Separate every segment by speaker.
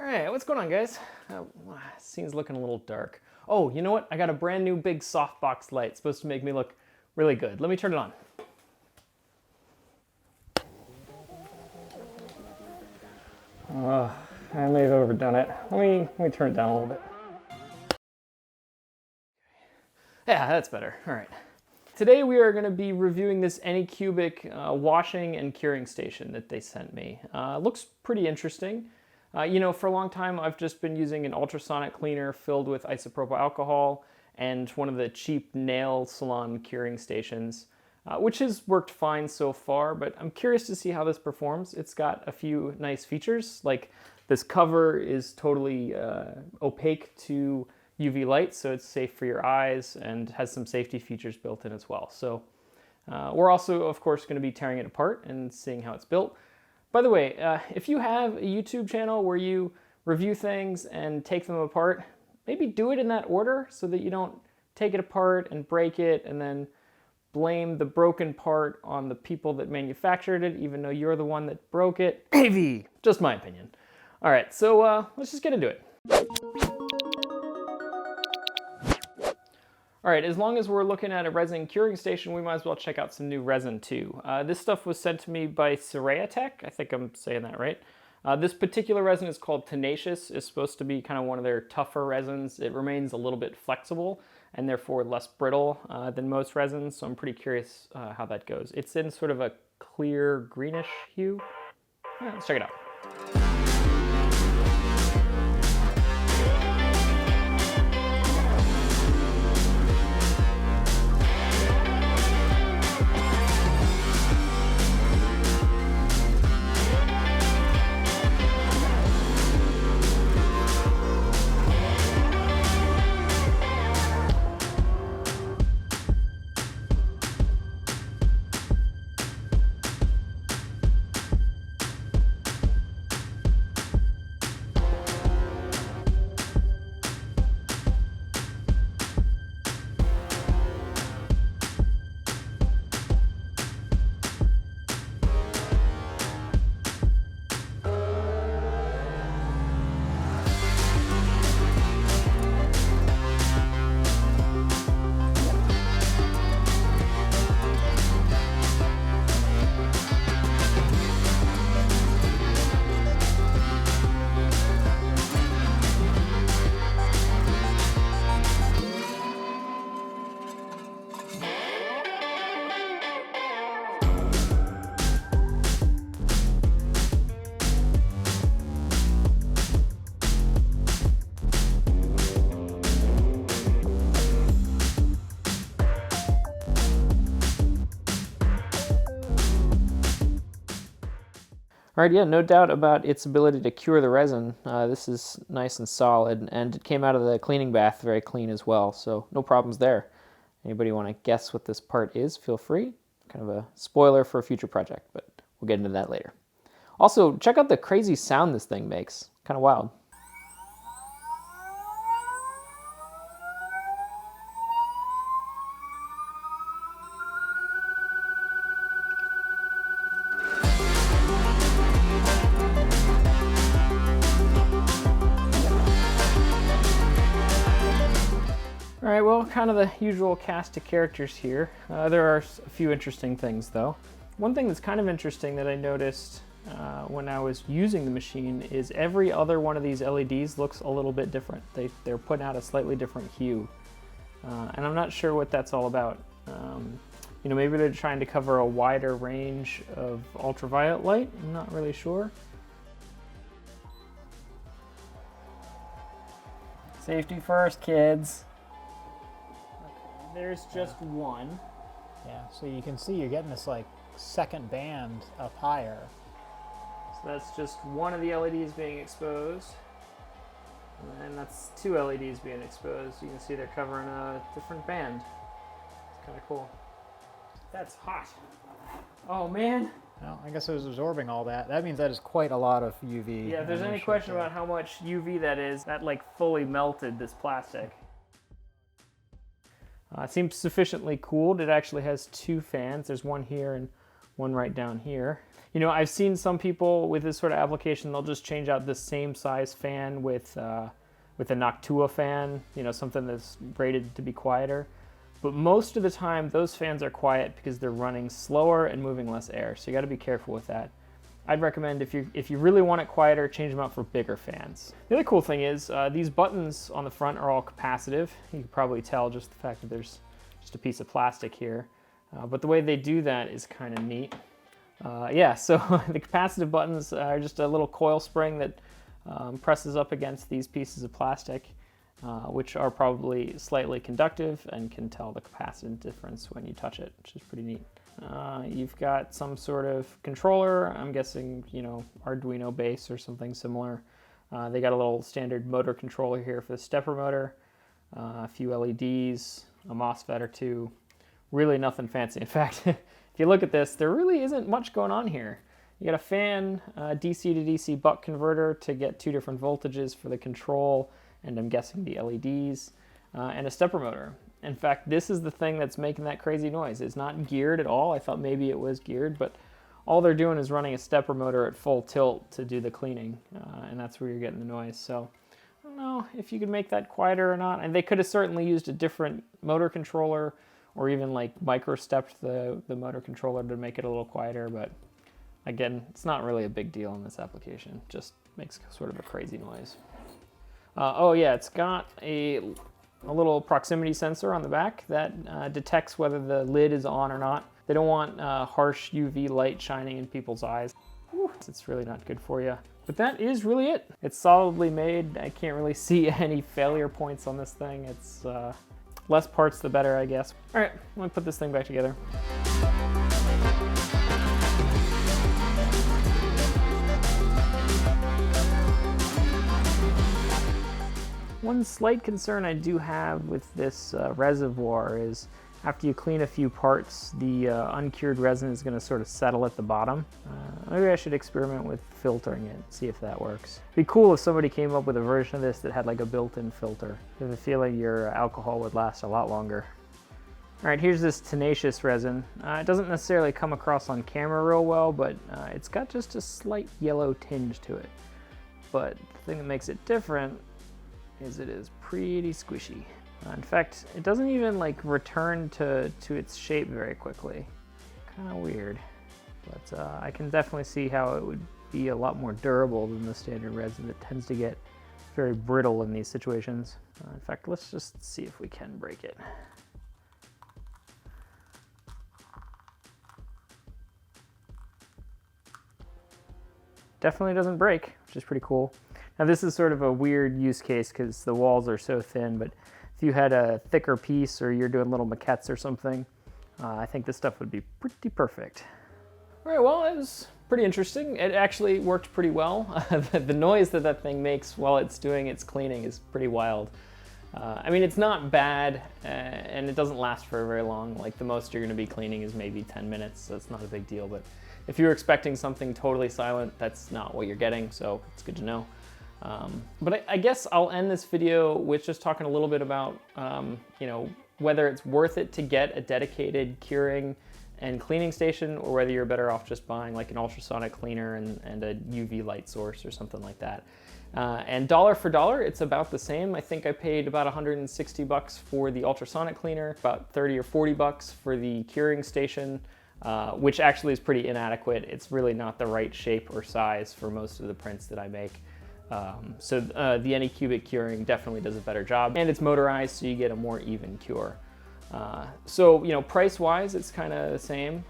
Speaker 1: right, what's going on, guys? Scene's looking a little dark. Oh, you know what? I got a brand new big softbox light. It's supposed to make me look really good. Let me turn it on. I may have overdone it. Let me turn it down a little bit. Yeah, that's better. All right. Today we are going to be reviewing this Anycubic washing and curing station that they sent me. Looks pretty interesting. You know, for a long time I've just been using an ultrasonic cleaner filled with isopropyl alcohol and one of the cheap nail salon curing stations, which has worked fine so far, but I'm curious to see how this performs. It's got a few nice features, like this cover is totally opaque to UV light, so it's safe for your eyes and has some safety features built in as well. So we're also, of course, going to be tearing it apart and seeing how it's built. By the way, if you have a YouTube channel where you review things and take them apart, maybe do it in that order so that you don't take it apart and break it and then blame the broken part on the people that manufactured it, even though you're the one that broke it. AV! Just my opinion. All right, so let's just get into it. All right, as long as we're looking at a resin curing station, we might as well check out some new resin too. This stuff was sent to me by Tech. I think I'm saying that right. This particular resin is called Tenacious. It's supposed to be kind of one of their tougher resins. It remains a little bit flexible and therefore less brittle than most resins, so I'm pretty curious how that goes. It's in sort of a clear greenish hue. Yeah, let's check it out. All right, yeah, no doubt about its ability to cure the resin. This is nice and solid, and it came out of the cleaning bath very clean as well, so no problems there. Anybody want to guess what this part is, feel free. Kind of a spoiler for a future project, but we'll get into that later. Also, check out the crazy sound this thing makes. Kind of wild. All right, well, kind of the usual cast of characters here. There are a few interesting things, though. One thing that's kind of interesting that I noticed when I was using the machine is every other one of these LEDs looks a little bit different. They're putting out a slightly different hue, and I'm not sure what that's all about. You know, maybe they're trying to cover a wider range of ultraviolet light. I'm not really sure. Safety first, kids. There's just one.
Speaker 2: Yeah, so you can see you're getting this like second band up higher.
Speaker 1: So that's just one of the LEDs being exposed. And then that's two LEDs being exposed. You can see they're covering a different band. It's kind of cool. That's hot. Oh man.
Speaker 2: Well, I guess it was absorbing all that. That means that is quite a lot of UV.
Speaker 1: Yeah, if there's any question about how much UV that is, that like fully melted this plastic. It seems sufficiently cooled. It actually has two fans. There's one here and one right down here. You know, I've seen some people with this sort of application, they'll just change out the same size fan with a Noctua fan, you know, something that's rated to be quieter. But most of the time, those fans are quiet because they're running slower and moving less air. So you got to be careful with that. I'd recommend if you really want it quieter, change them out for bigger fans. The other cool thing is these buttons on the front are all capacitive. You can probably tell just the fact that there's just a piece of plastic here. But the way they do that is kind of neat. Yeah, so the capacitive buttons are just a little coil spring that presses up against these pieces of plastic, which are probably slightly conductive and can tell the capacitance difference when you touch it, which is pretty neat. You've got some sort of controller, I'm guessing, you know, Arduino base or something similar. They got a little standard motor controller here for the stepper motor, a few LEDs, a MOSFET or two, really nothing fancy. In fact, if you look at this, there really isn't much going on here. You got a fan, DC to DC buck converter to get 2 different voltages for the control, and I'm guessing the LEDs, and a stepper motor. In fact, this is the thing that's making that crazy noise. It's not geared at all. I thought maybe it was geared, but all they're doing is running a stepper motor at full tilt to do the cleaning, and that's where you're getting the noise. So I don't know if you could make that quieter or not. And they could have certainly used a different motor controller, or even like micro-stepped the motor controller to make it a little quieter, but again, it's not really a big deal in this application. It just makes sort of a crazy noise. Oh yeah, it's got a little proximity sensor on the back that detects whether the lid is on or not. They don't want harsh UV light shining in people's eyes. Whew, it's really not good for you. But that is really it. It's solidly made. I can't really see any failure points on this thing. It's less parts the better, I guess. All right, let me put this thing back together. One slight concern I do have with this reservoir is after you clean a few parts, the uncured resin is going to sort of settle at the bottom. Maybe I should experiment with filtering it, see if that works. It'd be cool if somebody came up with a version of this that had like a built-in filter. I have a feeling your alcohol would last a lot longer. All right, here's this tenacious resin. It doesn't necessarily come across on camera real well, but it's got just a slight yellow tinge to it. But the thing that makes it different is it is pretty squishy. In fact, it doesn't even like return to its shape very quickly. Kind of weird, but I can definitely see how it would be a lot more durable than the standard resin that tends to get very brittle in these situations. In fact, let's just see if we can break it. Definitely doesn't break, which is pretty cool. Now this is sort of a weird use case because the walls are so thin, but if you had a thicker piece or you're doing little maquettes or something, I think this stuff would be pretty perfect. All right, well, it was pretty interesting. It actually worked pretty well. The noise that that thing makes while it's doing its cleaning is pretty wild. I mean, it's not bad, and it doesn't last for very long. Like the most you're gonna be cleaning is maybe 10 minutes, so it's not a big deal. But if you're expecting something totally silent, that's not what you're getting, so it's good to know. But I guess I'll end this video with just talking a little bit about, you know, whether it's worth it to get a dedicated curing and cleaning station, or whether you're better off just buying like an ultrasonic cleaner and a UV light source or something like that. And dollar for dollar, it's about the same. I think I paid about 160 bucks for the ultrasonic cleaner, about 30 or 40 bucks for the curing station, which actually is pretty inadequate. It's really not the right shape or size for most of the prints that I make. So the Anycubic curing definitely does a better job, and it's motorized, so you get a more even cure. So, you know, price-wise, it's kind of the same.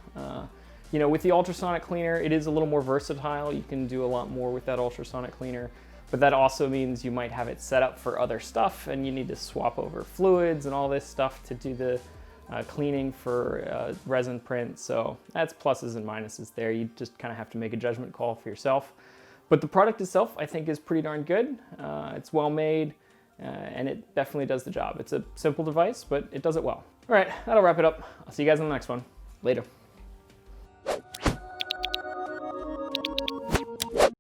Speaker 1: You know, with the ultrasonic cleaner, it is a little more versatile. You can do a lot more with that ultrasonic cleaner, but that also means you might have it set up for other stuff, and you need to swap over fluids and all this stuff to do the cleaning for resin print. So that's pluses and minuses there. You just kind of have to make a judgment call for yourself. But the product itself, I think, is pretty darn good. It's well made, and it definitely does the job. It's a simple device, but it does it well. All right, that'll wrap it up. I'll see you guys in the next one. Later.